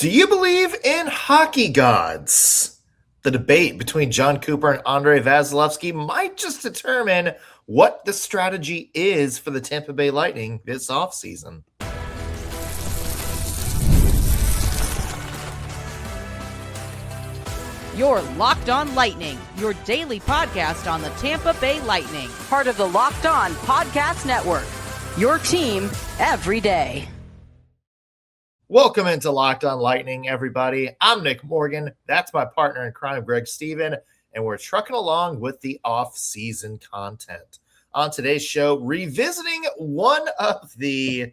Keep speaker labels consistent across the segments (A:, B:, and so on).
A: Do you believe in hockey gods? The debate between John Cooper and Andrei Vasilevskiy might just determine what the strategy is for the Tampa Bay Lightning this offseason.
B: You're Locked On Lightning, your daily podcast on the Tampa Bay Lightning, part of the Locked On Podcast Network. Your team every day.
A: Welcome into Locked On Lightning, everybody. I'm Nick Morgan. That's my partner in crime, Greg Steven, and we're trucking along with the off-season content. On today's show, revisiting one of the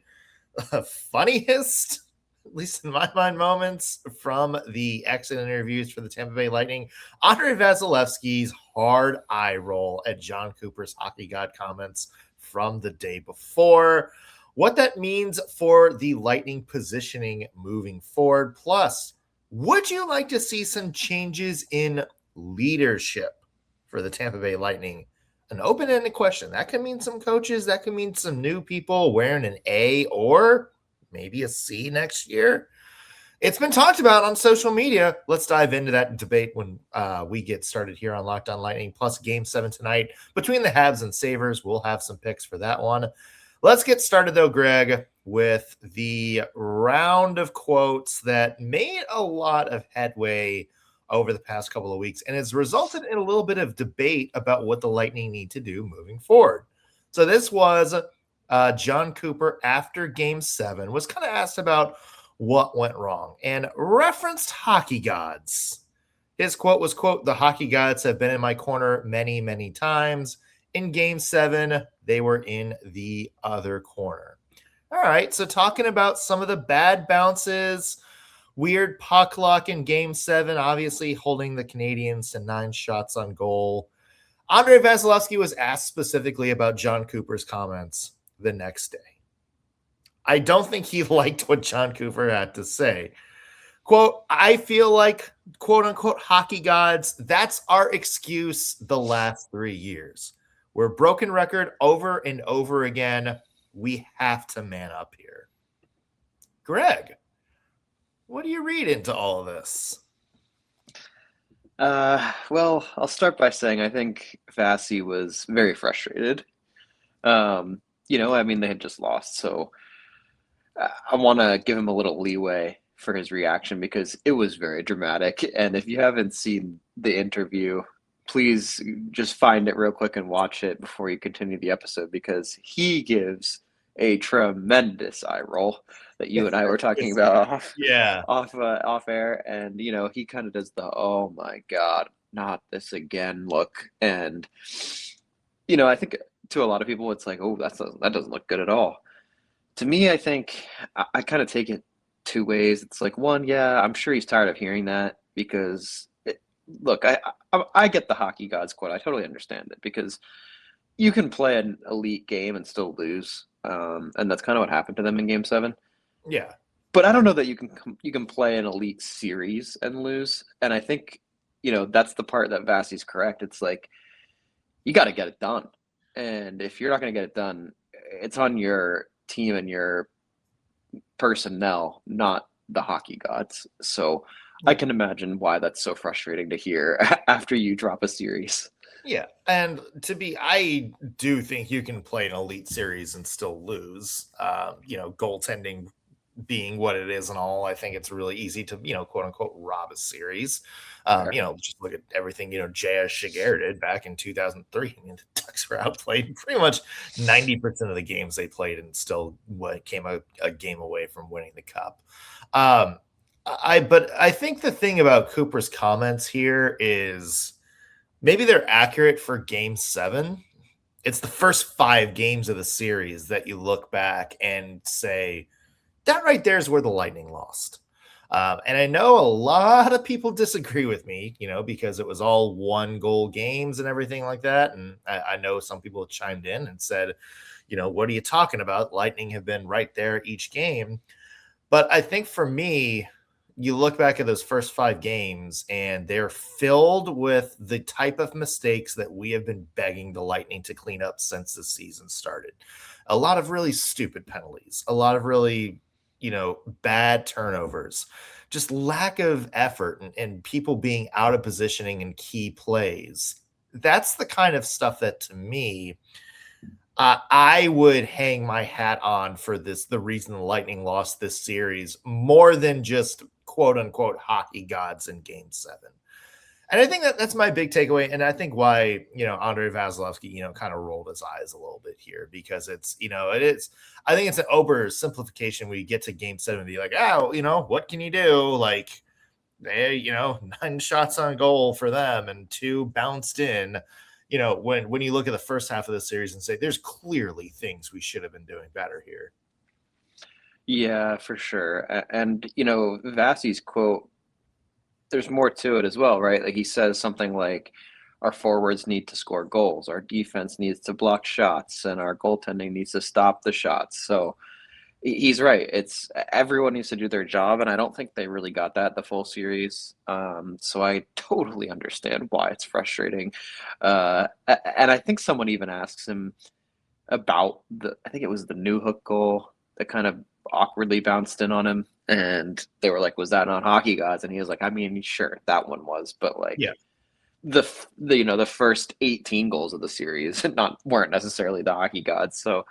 A: funniest, at least in my mind, moments from the exit interviews for the Tampa Bay Lightning, Andrei Vasilevskiy's hard eye roll at John Cooper's hockey god comments from the day before, what that means for the Lightning positioning moving forward. Plus, would you like to see some changes in leadership for the Tampa Bay Lightning? An open-ended question. That could mean some coaches. That could mean some new people wearing an A or maybe a C next year. It's been talked about on social media. Let's dive into that debate when we get started here on Locked On Lightning. Plus, Game 7 tonight between the Habs and Sabres. We'll have some picks for that one. Let's get started, though, Greg, with the round of quotes that made a lot of headway over the past couple of weeks and has resulted in a little bit of debate about what the Lightning need to do moving forward. So this was John Cooper after Game 7, was kind of asked about what went wrong and referenced hockey gods. His quote was, quote, "The hockey gods have been in my corner many, many times. In Game 7, they were in the other corner." All right, so talking about some of the bad bounces, weird puck luck in Game 7, obviously holding the Canadiens to 9 shots on goal. Andrei Vasilevskiy was asked specifically about John Cooper's comments the next day. I don't think he liked what John Cooper had to say. Quote, "I feel like, quote unquote, hockey gods, that's our excuse the last 3 years. We're broken record over and over again. We have to man up here." Greg, what do you read into all of this?
C: Well, I'll start by saying I think Vasi was very frustrated. They had just lost, so I want to give him a little leeway for his reaction because it was very dramatic. And if you haven't seen the interview, please just find it real quick and watch it before you continue the episode because he gives a tremendous eye roll that you and I were talking about off air. And, he kind of does the, "Oh my God, not this again" look. And, I think to a lot of people, it's like, "Oh, that doesn't look good at all." To me, I think I kind of take it two ways. It's like, one, yeah, I'm sure he's tired of hearing that because look, I get the hockey gods quote. I totally understand it because you can play an elite game and still lose. And that's kind of what happened to them in Game 7.
A: Yeah.
C: But I don't know that you can play an elite series and lose. And I think, that's the part that Vasi's correct. It's like, you got to get it done. And if you're not going to get it done, it's on your team and your personnel, not the hockey gods. So I can imagine why that's so frustrating to hear after you drop a series.
A: Yeah, and I do think you can play an elite series and still lose. Goaltending being what it is and all, I think it's really easy to, quote unquote, rob a series. Just look at everything, J.S. Shiger did back in 2003. I mean, the Ducks were outplayed pretty much 90% of the games they played and still came a game away from winning the cup. But I think the thing about Cooper's comments here is maybe they're accurate for Game 7. It's the first 5 games of the series that you look back and say, that right there is where the Lightning lost. And I know a lot of people disagree with me, because it was all 1-goal games and everything like that. And I know some people chimed in and said, what are you talking about? Lightning have been right there each game. But I think for me, you look back at those first 5 games and they're filled with the type of mistakes that we have been begging the Lightning to clean up since the season started. A lot of really stupid penalties, a lot of really bad turnovers, just lack of effort and people being out of positioning in key plays. That's the kind of stuff that to me, I would hang my hat on for this. The reason the Lightning lost this series more than just quote unquote hockey gods in Game 7. And I think that's my big takeaway. And I think why, Andrei Vasilevskiy, kind of rolled his eyes a little bit here because it's, I think it's an oversimplification when you get to Game 7 and be like, what can you do? Like, they, 9 shots on goal for them and 2 bounced in. When you look at the first half of the series and say, there's clearly things we should have been doing better here.
C: Yeah, for sure. And, Vasi's quote, there's more to it as well, right? Like he says something like, our forwards need to score goals, our defense needs to block shots, and our goaltending needs to stop the shots. So he's right. It's everyone needs to do their job, and I don't think they really got that the full series. So I totally understand why it's frustrating. And I think someone even asks him about I think it was the New Hook goal that kind of awkwardly bounced in on him. And they were like, was that on hockey gods? And he was like, I mean, sure, that one was, but like the first 18 goals of the series weren't necessarily the hockey gods. So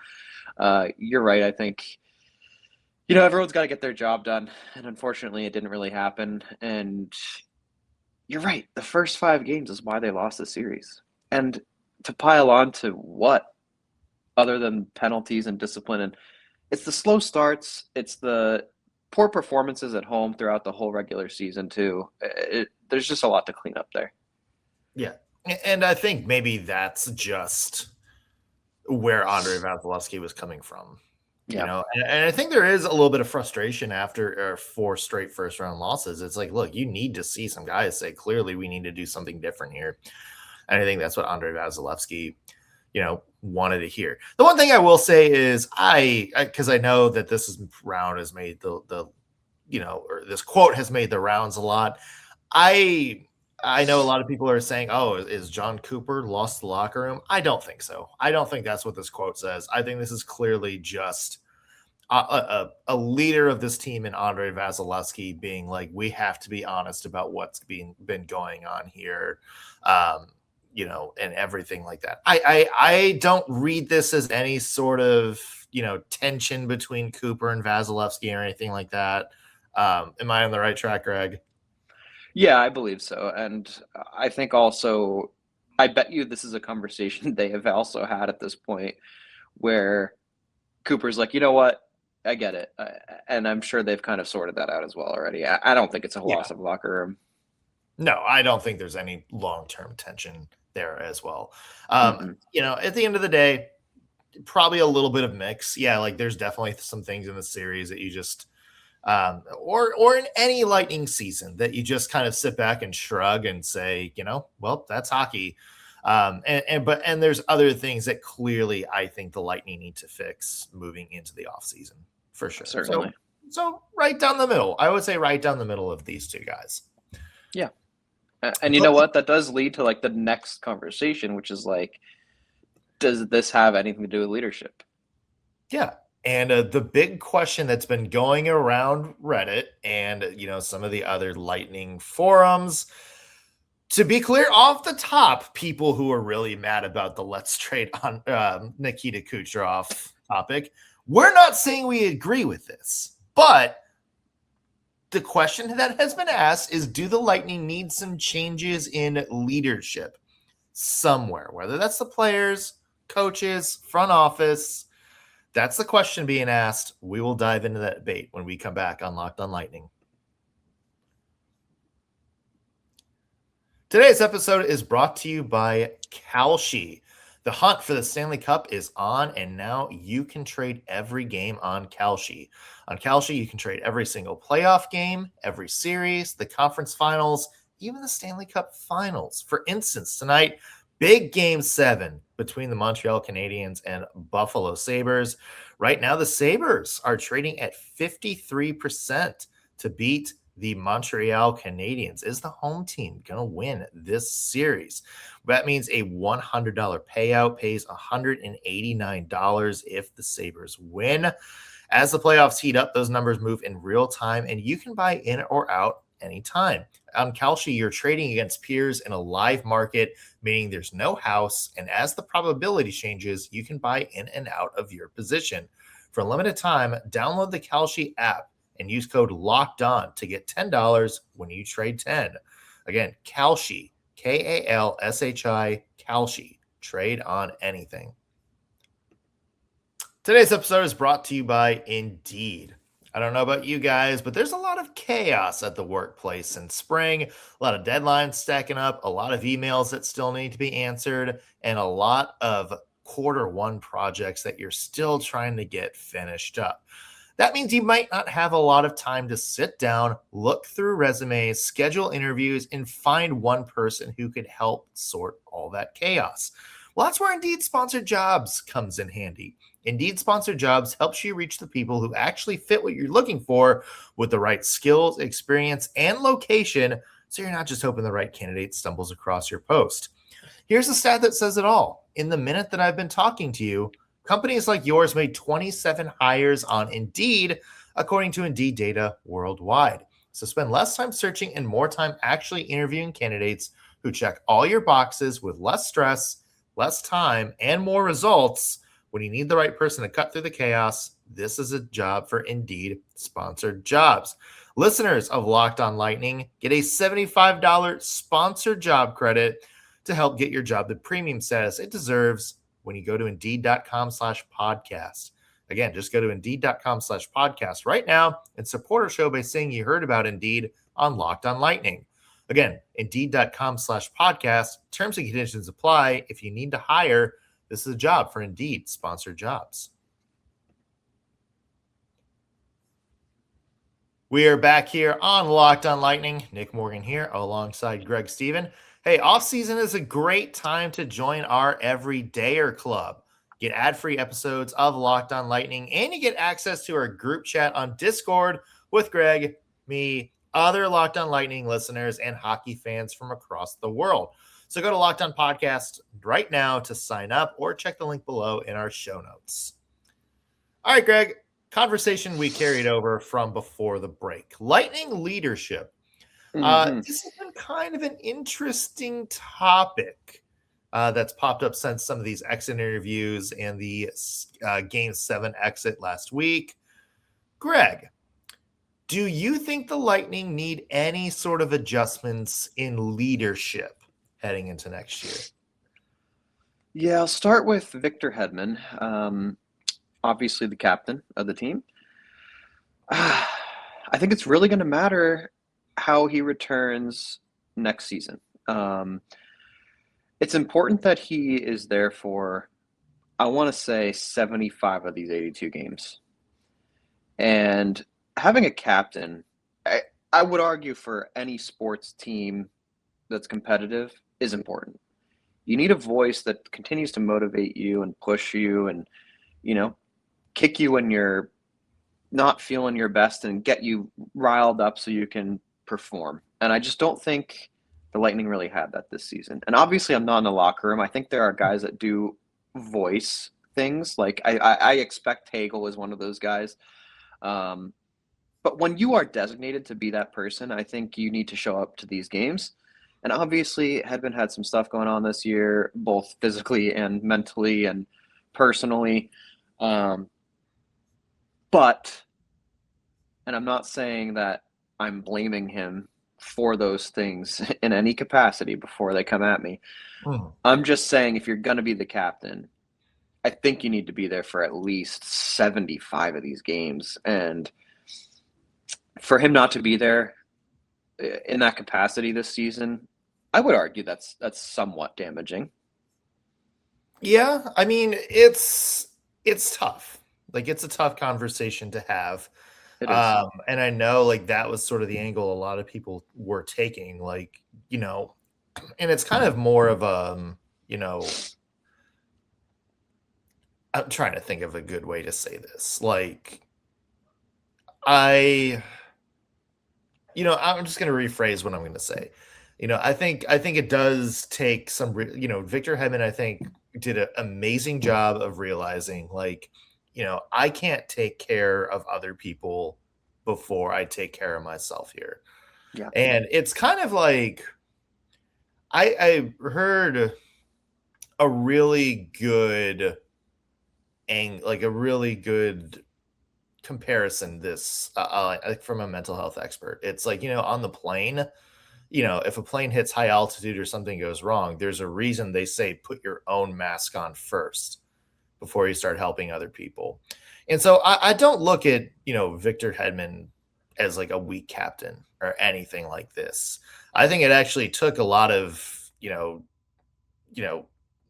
C: you're right. I think, everyone's got to get their job done. And unfortunately it didn't really happen. And you're right. The first 5 games is why they lost the series. And to pile on to what other than penalties and discipline, and it's the slow starts. It's the poor performances at home throughout the whole regular season too. There's just a lot to clean up there.
A: Yeah. And I think maybe that's just where Andrei Vasilevskiy was coming from. And I think there is a little bit of frustration after 4 straight first round losses. It's like, look, you need to see some guys say clearly we need to do something different here. And I think that's what Andrei Vasilevskiy, wanted to hear. The one thing I will say is because I know that this round has made or this quote has made the rounds a lot. I know a lot of people are saying, oh, is John Cooper lost the locker room? I don't think so. I don't think that's what this quote says. I think this is clearly just a leader of this team in Andrei Vasilevskiy being like, we have to be honest about what's been going on here. And everything like that. I don't read this as any sort of, tension between Cooper and Vasilevskiy or anything like that. Am I on the right track, Greg?
C: Yeah, I believe so. And I think also, I bet you this is a conversation they have also had at this point where Cooper's like, you know what? I get it. And I'm sure they've kind of sorted that out as well already. I don't think it's a loss of locker room.
A: No, I don't think there's any long-term tension there as well. At the end of the day, probably a little bit of mix. Yeah, like there's definitely some things in the series that you just or in any Lightning season that you just kind of sit back and shrug and say, well, that's hockey. And there's other things that clearly I think the Lightning need to fix moving into the offseason for sure.
C: Certainly.
A: So right down the middle. I would say right down the middle of these two guys.
C: Yeah. And you know what? That does lead to like the next conversation, which is like, does this have anything to do with leadership?
A: Yeah. And the big question that's been going around Reddit and, some of the other Lightning forums, to be clear, off the top, people who are really mad about the let's trade on Nikita Kucherov topic, we're not saying we agree with this, but the question that has been asked is, do the Lightning need some changes in leadership somewhere, whether that's the players, coaches, front office? That's the question being asked. We will dive into that debate when we come back on Locked on Lightning. Today's episode is brought to you by Kalshi. The hunt for the Stanley Cup is on, and now you can trade every game on Kalshi. On Kalshi, you can trade every single playoff game, every series, the conference finals, even the Stanley Cup finals. For instance, tonight, big Game 7 between the Montreal Canadiens and Buffalo Sabres. Right now, the Sabres are trading at 53% to beat the Montreal Canadiens. Is the home team going to win this series? That means a $100 payout pays $189 if the Sabres win. As the playoffs heat up, those numbers move in real time, and you can buy in or out anytime. On Kalshi, you're trading against peers in a live market, meaning there's no house, and as the probability changes, you can buy in and out of your position. For a limited time, download the Kalshi app and use code LOCKEDON to get $10 when you trade 10. Again, Kalshi, Kalshi, Kalshi. Trade on anything. Today's episode is brought to you by Indeed. I don't know about you guys, but there's a lot of chaos at the workplace in spring, a lot of deadlines stacking up, a lot of emails that still need to be answered, and a lot of Q1 projects that you're still trying to get finished up. That means you might not have a lot of time to sit down, look through resumes, schedule interviews, and find one person who could help sort all that chaos. Well, that's where Indeed Sponsored Jobs comes in handy. Indeed Sponsored Jobs helps you reach the people who actually fit what you're looking for with the right skills, experience, and location, so you're not just hoping the right candidate stumbles across your post. Here's a stat that says it all. In the minute that I've been talking to you, companies like yours made 27 hires on Indeed, according to Indeed data worldwide. So spend less time searching and more time actually interviewing candidates who check all your boxes with less stress, less time, and more results. When you need the right person to cut through the chaos, this is a job for Indeed Sponsored Jobs. Listeners of Locked On Lightning get a $75 sponsored job credit to help get your job the premium status it deserves when you go to Indeed.com/podcast. Again, just go to Indeed.com/podcast right now and support our show by saying you heard about Indeed on Locked On Lightning. Again, Indeed.com/podcast. Terms and conditions apply. If you need to hire, this is a job for Indeed Sponsored Jobs. We are back here on Locked On Lightning. Nick Morgan here alongside Greg Stephen. Hey, offseason is a great time to join our Everydayer Club. Get ad-free episodes of Locked On Lightning, and you get access to our group chat on Discord with Greg, me, other Locked On Lightning listeners, and hockey fans from across the world. So go to Locked On Podcast right now to sign up or check the link below in our show notes. All right, Greg, conversation we carried over from before the break. Lightning leadership. This has been kind of an interesting topic that's popped up since some of these exit interviews and the Game 7 exit last week. Greg, do you think the Lightning need any sort of adjustments in leadership heading into next year?
C: Yeah, I'll start with Victor Hedman, obviously the captain of the team. I think it's really going to matter how he returns next season. It's important that he is there for, I want to say, 75 of these 82 games. And having a captain, I would argue for any sports team that's competitive is important. You need a voice that continues to motivate you and push you and, kick you when you're not feeling your best and get you riled up so you can perform. And I just don't think the Lightning really had that this season. And obviously I'm not in the locker room. I think there are guys that do voice things. Like I expect Hagel is one of those guys. But when you are designated to be that person, I think you need to show up to these games. And obviously Hedman had some stuff going on this year, both physically and mentally and personally. But, and I'm not saying that I'm blaming him for those things in any capacity before they come at me. I'm just saying if you're going to be the captain, I think you need to be there for at least 75 of these games. And for him not to be there in that capacity this season, I would argue that's somewhat damaging.
A: Yeah, I mean, it's tough. Like, it's a tough conversation to have.
C: It is.
A: And I know, like, that was sort of the angle a lot of people were taking, like, and it's kind of more of I'm trying to think of a good way to say this. Like, I'm just going to rephrase what I'm going to say. I think it does take some, Victor Hedman, I think, did an amazing job of realizing, like, I can't take care of other people before I take care of myself here.
C: Yeah.
A: And it's kind of like I heard a really good a really good comparison this from a mental health expert. It's like, on the plane, if a plane hits high altitude or something goes wrong, there's a reason they say put your own mask on first before you start helping other people. And so I don't look at, Victor Hedman as like a weak captain or anything like this. I think it actually took a lot of,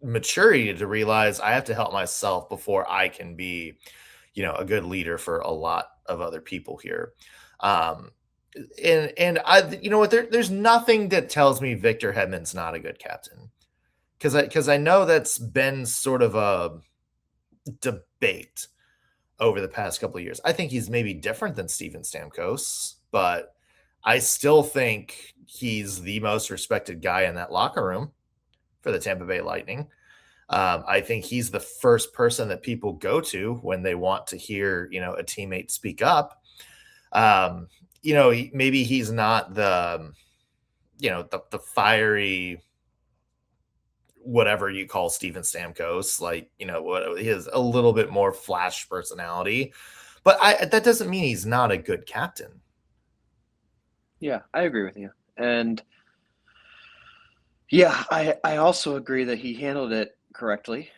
A: maturity to realize I have to help myself before I can be, a good leader for a lot of other people here. Um, and I, what, there's nothing that tells me Victor Hedman's not a good captain, because I know that's been sort of a debate over the past couple of years. I think he's maybe different than Steven Stamkos, but I still think he's the most respected guy in that locker room for the Tampa Bay Lightning. I think he's the first person that people go to when they want to hear, a teammate speak up. Maybe he's not the, the fiery, whatever you call Steven Stamkos, like, what he has a little bit more flash personality, but that doesn't mean he's not a good captain.
C: Yeah, I agree with you. And yeah, I also agree that he handled it correctly.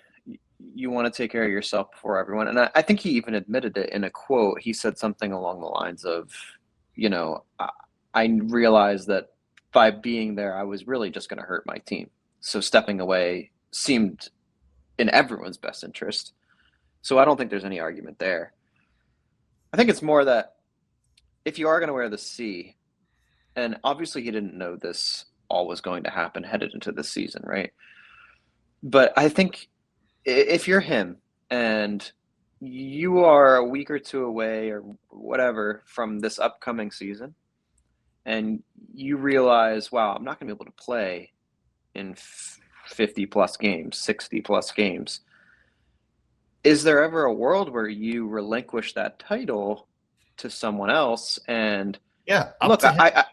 C: You want to take care of yourself before everyone. And I think he even admitted it in a quote. He said something along the lines of, I realized that by being there, I was really just going to hurt my team. So stepping away seemed in everyone's best interest. So I don't think there's any argument there. I think it's more that if you are going to wear the C, and obviously he didn't know this all was going to happen headed into the season, right? But I think if you're him and you are a week or two away or whatever from this upcoming season, and you realize, wow, I'm not going to be able to play in 50 plus games, 60 plus games. Is there ever a world where you relinquish that title to someone else? And
A: yeah,
C: look, I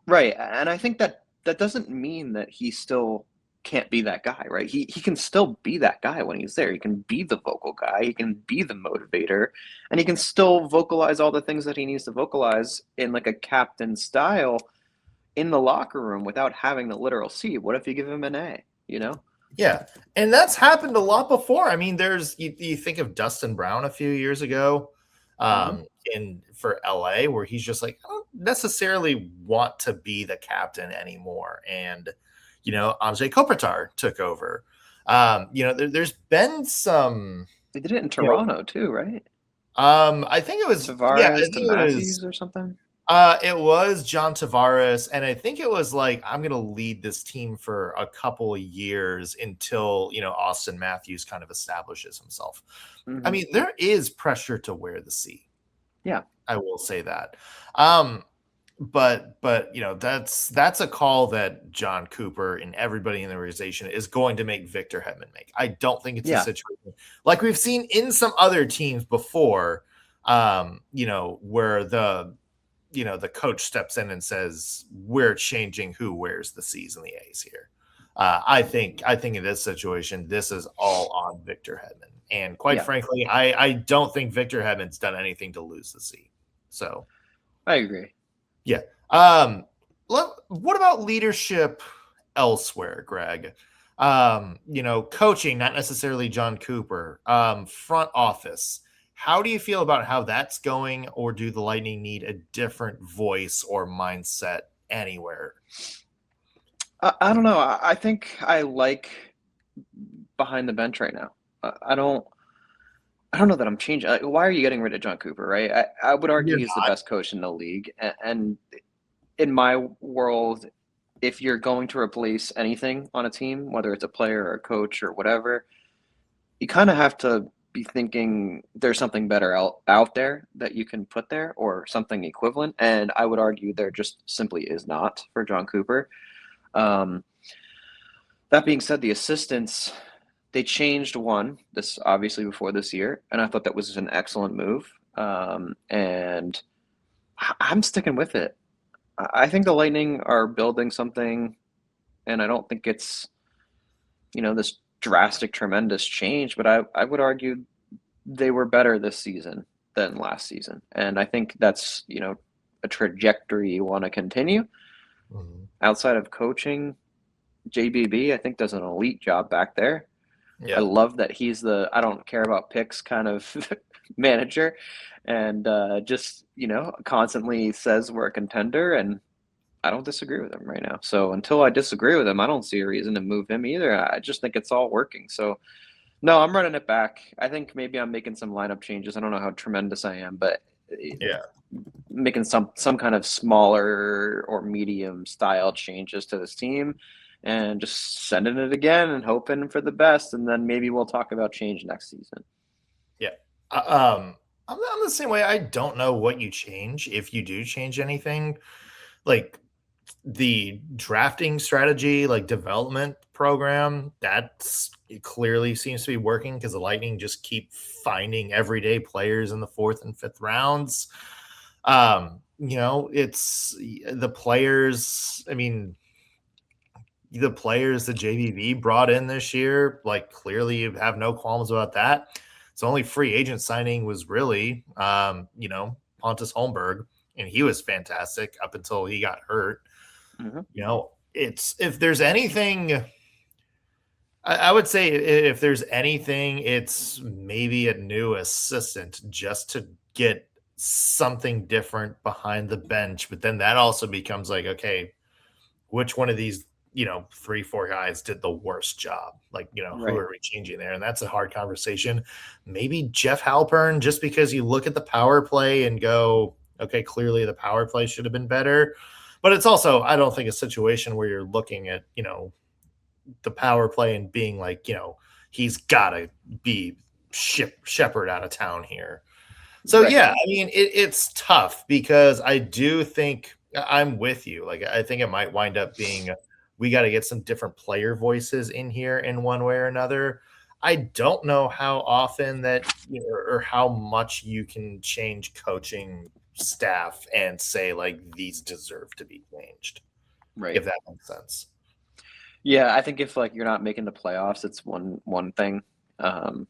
C: right. And I think that doesn't mean that he still can't be that guy, right? He can still be that guy when he's there. He can be the vocal guy. He can be the motivator, and he can still vocalize all the things that he needs to vocalize in like a captain style in the locker room without having the literal C. What if you give him an A,
A: Yeah. And that's happened a lot before. I mean, you think of Dustin Brown a few years ago for LA, where he's just like, I don't necessarily want to be the captain anymore. And, Andrei Kopitar took over. There's been some.
C: They did it in Toronto too, right?
A: I think it was
C: Tavares to Matthews or something.
A: It was John Tavares, and I think it was like, I'm going to lead this team for a couple of years until, Austin Matthews kind of establishes himself. Mm-hmm. I mean, there is pressure to wear the C.
C: Yeah.
A: I will say that. But that's a call that John Cooper and everybody in the organization is going to make Victor Hedman make. I don't think it's a situation like we've seen in some other teams before, where the coach steps in and says, we're changing who wears the C's and the A's here. I think in this situation, this is all on Victor Hedman. And quite frankly, I don't think Victor Hedman's done anything to lose the C. So
C: I agree.
A: Yeah. What about leadership elsewhere, Greg? Coaching, not necessarily John Cooper, front office. How do you feel about how that's going, or do the Lightning need a different voice or mindset anywhere?
C: I don't know. I think I like behind the bench right now. I don't know that I'm changing. Why are you getting rid of John Cooper, right? I would argue he's the best coach in the league. And in my world, if you're going to replace anything on a team, whether it's a player or a coach or whatever, you kind of have to be thinking there's something better out there that you can put there or something equivalent. And I would argue there just simply is not for John Cooper. That being said, the assistants, They changed one, this obviously before this year, and I thought that was an excellent move. And I'm sticking with it. I think the Lightning are building something, and I don't think it's, this drastic, tremendous change, but I would argue they were better this season than last season. And I think that's, a trajectory you want to continue.
A: Mhm.
C: Outside of coaching, JBB, I think, does an elite job back there. I
A: Yeah.
C: love that he's the I don't care about picks kind of manager, and just, constantly says we're a contender, and I don't disagree with him right now. So until I disagree with him, I don't see a reason to move him either. I just think it's all working. So no, I'm running it back. I think maybe I'm making some lineup changes. I don't know how tremendous I am, but
A: Yeah.
C: making some kind of smaller or medium style changes to this team and just sending it again and hoping for the best, and then maybe we'll talk about change next season.
A: Yeah. I'm the same way. I don't know what you change if you do change anything. Like the drafting strategy, like development program, that's it clearly seems to be working because the Lightning just keep finding everyday players in the fourth and fifth rounds. It's the players. I mean, the players that JVV brought in this year, like clearly you have no qualms about that. Its only free agent signing was really, Pontus Holmberg, and he was fantastic up until he got hurt.
C: Mm-hmm.
A: It's if there's anything, I would say if there's anything, it's maybe a new assistant just to get something different behind the bench. But then that also becomes like, okay, which one of these, 3, 4 guys did the worst job? Like, who
C: Right.
A: are we changing there? And that's a hard conversation. Maybe Jeff Halpern, just because you look at the power play and go, okay, clearly the power play should have been better. But it's also, I don't think, a situation where you're looking at, the power play and being like, he's got to be shepherd out of town here. So
C: Right.
A: yeah, I mean, it's tough because I do think I'm with you. Like, I think it might wind up being we got to get some different player voices in here in one way or another. I don't know how often that or how much you can change coaching staff and say like these deserve to be changed,
C: Right.
A: if that makes sense.
C: Yeah, I think if like you're not making the playoffs, it's one thing. Um,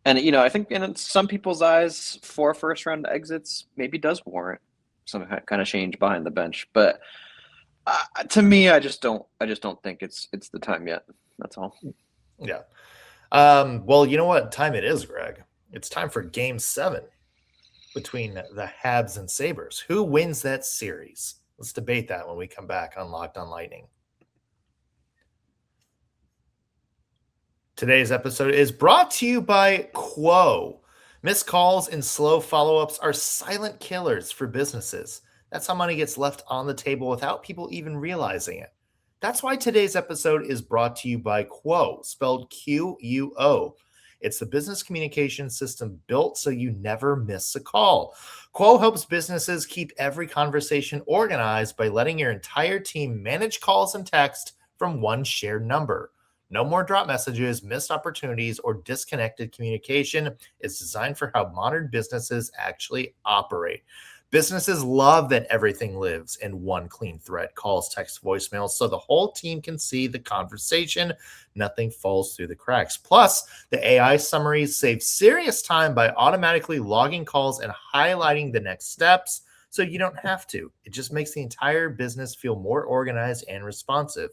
C: and I think in some people's eyes, 4 first round exits maybe does warrant some kind of change behind the bench. But to me, I just don't think it's the time yet. That's all.
A: Yeah. Well, you know what time it is, Greg? It's time for Game 7 between the Habs and Sabres. Who wins that series? Let's debate that when we come back on Locked on Lightning. Today's episode is brought to you by Quo. Missed calls and slow follow-ups are silent killers for businesses. That's how money gets left on the table without people even realizing it. That's why today's episode is brought to you by Quo, spelled Quo. It's the business communication system built so you never miss a call. Quo helps businesses keep every conversation organized by letting your entire team manage calls and text from one shared number. No more drop messages, missed opportunities, or disconnected communication. It's designed for how modern businesses actually operate. Businesses love that everything lives in one clean thread, calls, text, voicemails, so the whole team can see the conversation. Nothing falls through the cracks. Plus, the AI summaries save serious time by automatically logging calls and highlighting the next steps so you don't have to. It just makes the entire business feel more organized and responsive.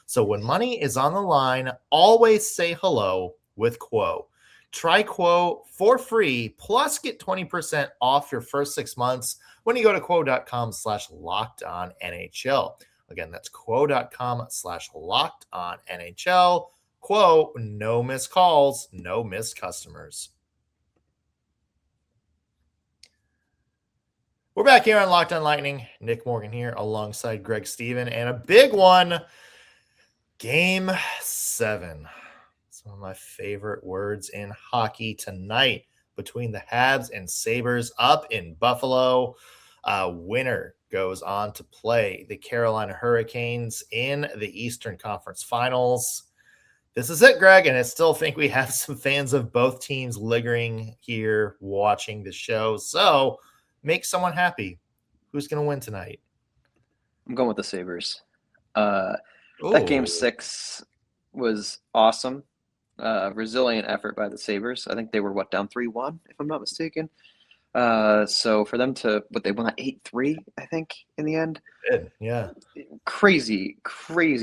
A: So when money is on the line, always say hello with Quo. Try Quo for free, plus get 20% off your first 6 months when you go to quo.com/lockedonnhl. Again, that's quo.com/lockedonnhl. Quo, no missed calls, no missed customers. We're back here on Locked on Lightning. Nick Morgan here alongside Greg Steven, and a big one. Game 7. Some of my favorite words in hockey tonight between the Habs and Sabres up in Buffalo. Winner goes on to play the Carolina Hurricanes in the Eastern Conference Finals. This is it, Greg, and I still think we have some fans of both teams lingering here watching the show. So make someone happy. Who's going to win tonight?
C: I'm going with the Sabres. That game
A: Ooh.
C: 6 was awesome. Resilient effort by the Sabres. I think they were down 3-1, if I'm not mistaken. So for them to, they won 8-3, I think, in the end.
A: Good. Yeah.
C: Crazy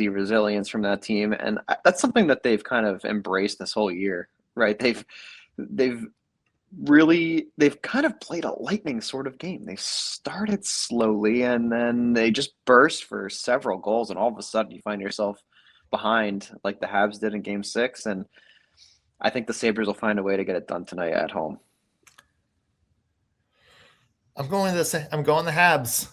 C: resilience from that team, and that's something that they've kind of embraced this whole year, right? They've kind of played a Lightning sort of game. They started slowly, and then they just burst for several goals, and all of a sudden you find yourself behind like the Habs did in Game 6, and I think the Sabres will find a way to get it done tonight at home.
A: I'm going the Habs.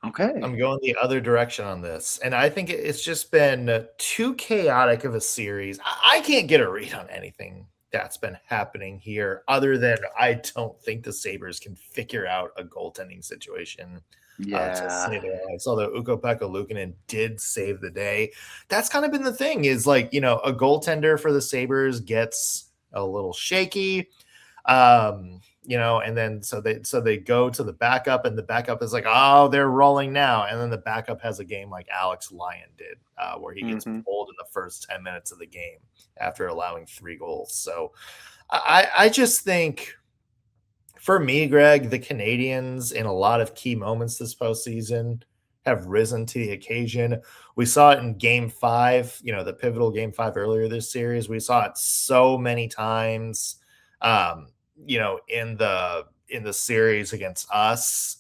C: Okay.
A: I'm going the other direction on this. And I think it's just been too chaotic of a series. I can't get a read on anything that's been happening here other than I don't think the Sabres can figure out a goaltending situation.
C: Yeah.
A: Although Ukko-Pekka Luukkonen did save the day. That's kind of been the thing is like, a goaltender for the Sabres gets a little shaky. And then so they go to the backup, and the backup is like, oh, they're rolling now. And then the backup has a game like Alex Lyon did, where he gets pulled in the first 10 minutes of the game after allowing 3 goals. So I just think, for me, Greg, the Canadiens in a lot of key moments this postseason have risen to the occasion. We saw it in Game 5, the pivotal Game 5 earlier this series. We saw it so many times. In the series against us,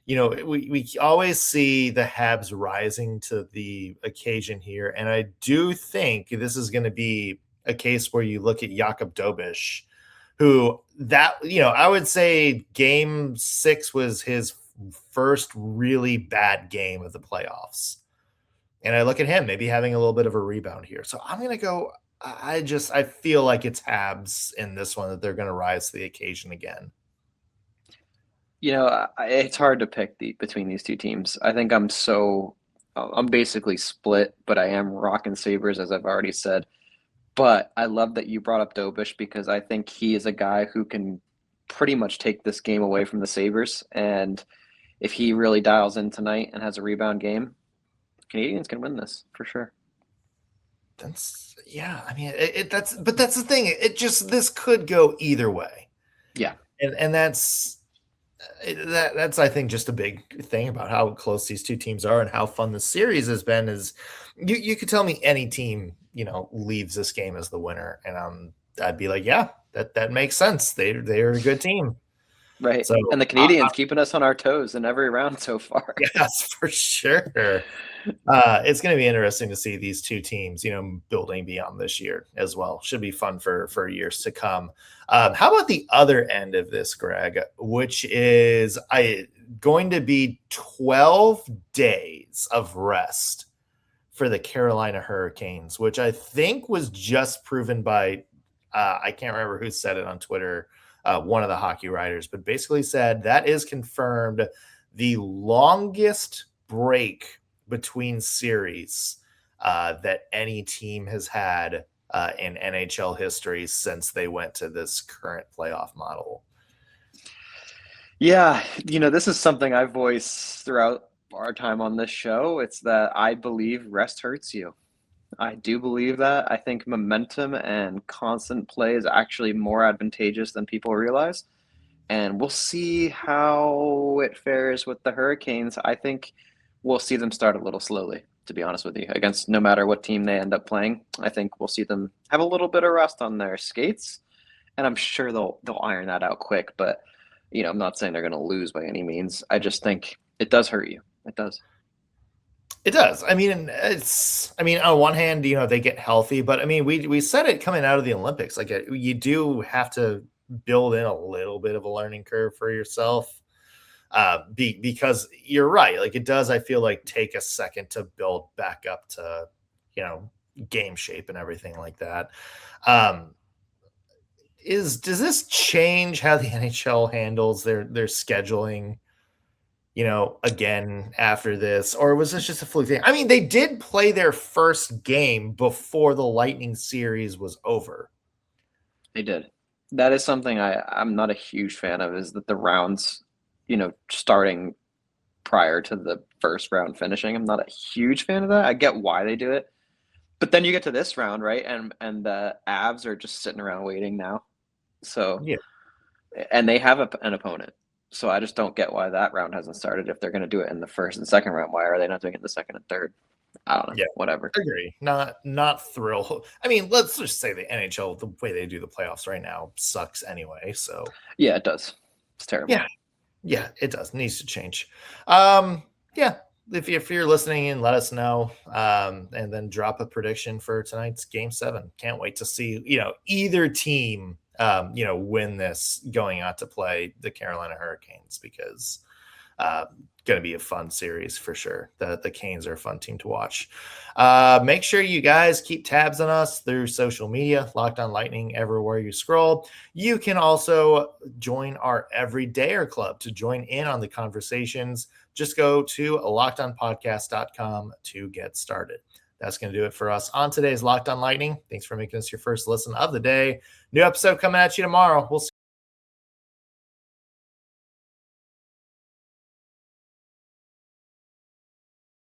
A: we always see the Habs rising to the occasion here. And I do think this is going to be a case where you look at Jakub Dobeš, who I would say Game 6 was his first really bad game of the playoffs. And I look at him maybe having a little bit of a rebound here. So I'm going to go, I feel like it's Habs in this one, that they're going to rise to the occasion again.
C: It's hard to pick between these two teams. I think I'm basically split, but I am rocking Sabres, as I've already said. But I love that you brought up Dobeš, because I think he is a guy who can pretty much take this game away from the Sabres. And if he really dials in tonight and has a rebound game, Canadiens can win this for sure.
A: That's the thing. This could go either way.
C: Yeah.
A: And that's I think just a big thing about how close these two teams are and how fun the series has been is you could tell me any team, leaves this game as the winner. And I'd be like, yeah, that makes sense. They're a good team.
C: Right. So, and the Canadiens keeping us on our toes in every round so far.
A: Yes, for sure. It's going to be interesting to see these two teams, building beyond this year as well. Should be fun for years to come. How about the other end of this, Greg, which is going to be 12 days of rest for the Carolina Hurricanes, which I think was just proven by, I can't remember who said it on Twitter, one of the hockey writers, but basically said that is confirmed the longest break between series that any team has had in NHL history since they went to this current playoff model.
C: Yeah, this is something I've voiced throughout our time on this show. It's that I believe rest hurts you. I do believe that. I think momentum and constant play is actually more advantageous than people realize. And we'll see how it fares with the Hurricanes. I think we'll see them start a little slowly, to be honest with you, against no matter what team they end up playing. I think we'll see them have a little bit of rust on their skates, and I'm sure they'll iron that out quick. But, I'm not saying they're going to lose by any means. I just think it does hurt you. It does.
A: It does. On one hand, they get healthy, but we said it coming out of the Olympics, like you do have to build in a little bit of a learning curve for yourself. Because you're right. Like it does, I feel like, take a second to build back up to, game shape and everything like that. Does this change how the NHL handles their scheduling again after this, or was this just a fluke thing? I mean, they did play their first game before the Lightning series was over.
C: They did. That is something I'm not a huge fan of, is that the rounds, starting prior to the first round finishing. I'm not a huge fan of that. I get why they do it. But then you get to this round, right? And the Avs are just sitting around waiting now. So,
A: yeah.
C: And they have an opponent. So I just don't get why that round hasn't started. If they're going to do it in the first and second round, why are they not doing it in the second and third? I don't know.
A: Yeah,
C: whatever.
A: Agree. Not thrilled. I mean, let's just say the NHL, the way they do the playoffs right now, sucks anyway. So
C: yeah, it does. It's terrible.
A: Yeah, it does. It needs to change. Yeah. If you're listening in, let us know, and then drop a prediction for tonight's Game 7. Can't wait to see either team win this going out to play the Carolina Hurricanes, because going to be a fun series for sure. The Canes are a fun team to watch. Make sure you guys keep tabs on us through social media, Locked On Lightning, everywhere you scroll. You can also join our Everydayer Club to join in on the conversations. Just go to lockedonpodcast.com to get started. That's going to do it for us on today's Locked On Lightning. Thanks for making us your first listen of the day. New episode coming at you tomorrow. We'll see